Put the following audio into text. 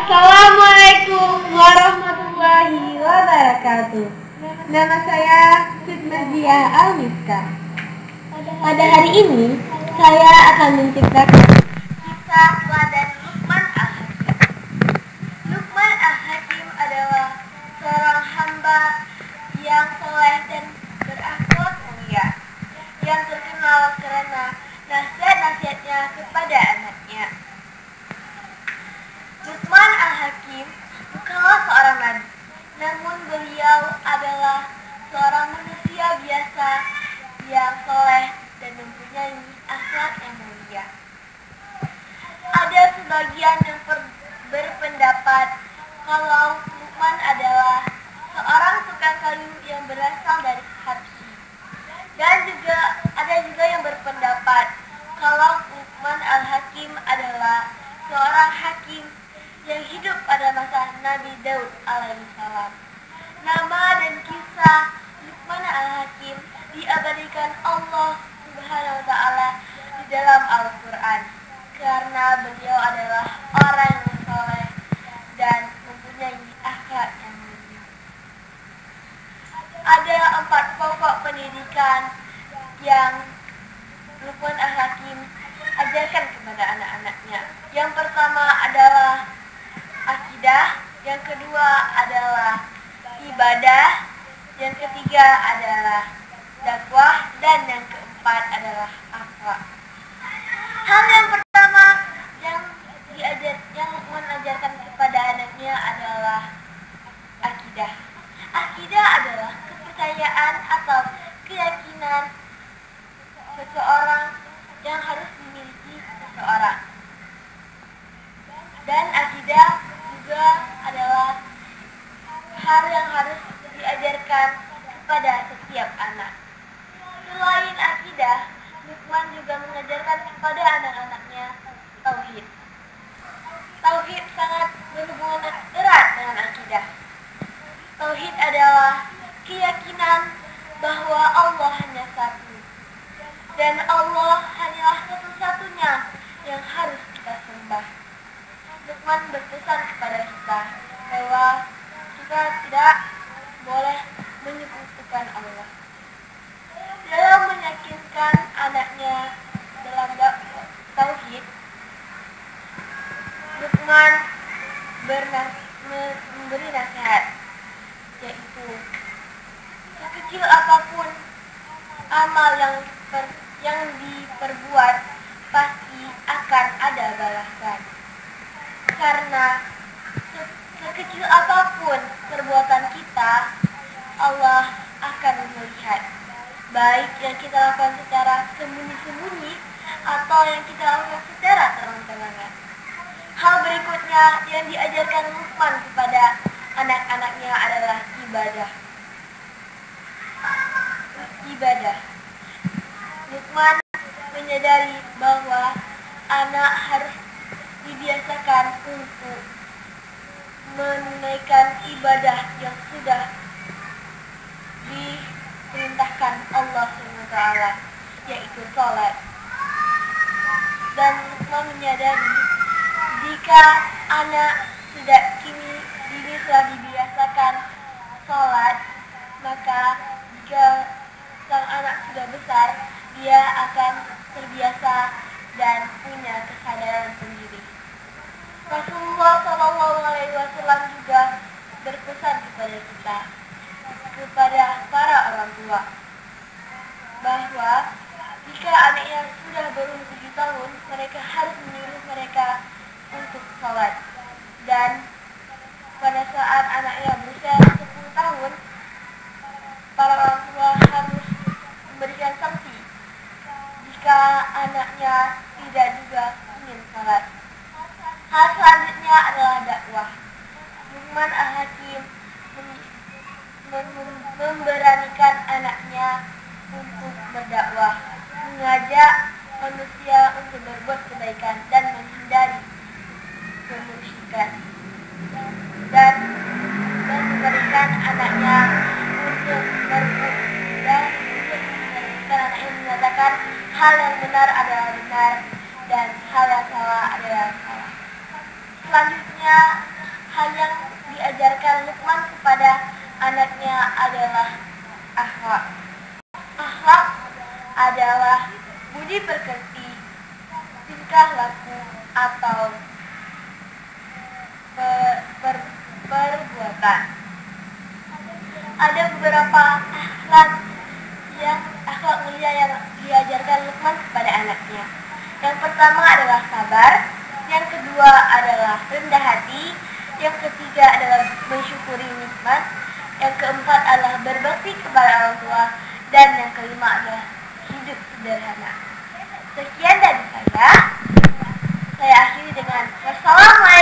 Assalamualaikum warahmatullahi wabarakatuh. Nama saya Fitnazia Almiska. Pada hari ini saya akan menceritakan kisah teladan Luqman Al-Hakim. Luqman Al-Hakim adalah seorang hamba yang soleh dan berakhlak mulia, yang terkenal karena nasihat-nasihatnya kepada anaknya. Luqman Al-Hakim bukanlah seorang nabi, namun beliau adalah seorang manusia biasa yang soleh dan mempunyai akhlak yang mulia. Ada sebagian yang berpendapat kalau Luqman adalah seorang tukang kayu yang berasal dari Habsyi. Dan ada juga yang berpendapat kalau Luqman Al-Hakim adalah seorang hakim yang hidup pada masa Nabi Daud alaihissalam. Nama dan kisah Luqman Al-Hakim diabadikan Allah Subhanahu wa Ta'ala di dalam Al-Quran karena beliau adalah orang yang soleh dan mempunyai akhlak yang mulia. Ada 4 pokok pendidikan yang Luqman Al-Hakim ajarkan kepada anak-anaknya. Yang pertama adalah akidah, yang kedua adalah ibadah, yang ketiga adalah dakwah, dan yang keempat adalah akhlak. Hal yang pertama yang Luqman ajarkan kepada anaknya adalah akidah. Akidah adalah kepercayaan atau keyakinan seseorang yang harus dimiliki seseorang. Dan akidah juga adalah hal yang harus diajarkan kepada setiap anak. Selain akidah, Luqman juga mengajarkan kepada anak-anaknya tauhid. Tauhid sangat berhubungan erat dengan akidah. Tauhid adalah keyakinan bahwa Allah hanya satu, dan Allah hanyalah satu-satunya yang harus kita sembah. Luqman berpesan kepada kita bahwa kita tidak boleh menyekutukan Allah. Dalam meyakinkan anaknya dalam tauhid, Luqman memberi nasihat, yaitu sekecil apapun amal yang diperbuat pasti akan ada balasan. Karena sekecil apapun perbuatan kita, Allah akan melihat, baik yang kita lakukan secara sembunyi-sembunyi atau yang kita lakukan secara terang-terangan. Hal berikutnya yang diajarkan Luqman kepada anak-anaknya adalah ibadah. Luqman menyadari bahwa anak harus dibiasakan untuk menunaikan ibadah yang sudah diperintahkan Allah SWT, yaitu sholat. Dan Luqman menyadari jika anak dini telah dibiasakan sholat, maka jika sang anak sudah besar, dia akan terbiasa dan punya kesadaran sendiri. Rasulullah SAW juga berpesan kepada para orang tua bahwa jika anaknya sudah berumur 7 tahun, mereka harus menyuruh mereka untuk sholat. Dan pada saat anaknya berusia 10 tahun, para orang tua harus memberikan sanksi jika anaknya tidak juga ingin sholat. Hal selanjutnya adalah dakwah. Luqman Al-Hakim memberanikan anaknya untuk berdakwah, mengajak manusia untuk berbuat kebaikan dan menghindari kemusyrikan, dan memberikan anaknya untuk mengatakan hal yang benar adalah benar dan hal yang salah adalah salah. Selanjutnya hal yang diajarkan Luqman kepada anaknya adalah akhlak. Akhlak adalah budi pekerti, tingkah laku atau perbuatan. Ada beberapa akhlak mulia yang diajarkan Luqman kepada anaknya. Yang pertama adalah sabar, yang kedua adalah rendah hati, yang ketiga adalah mensyukuri nikmat, yang keempat adalah berbakti kepada orang tua, dan yang kelima adalah hidup sederhana. Sekian dari saya akhiri dengan wassalamualaikum.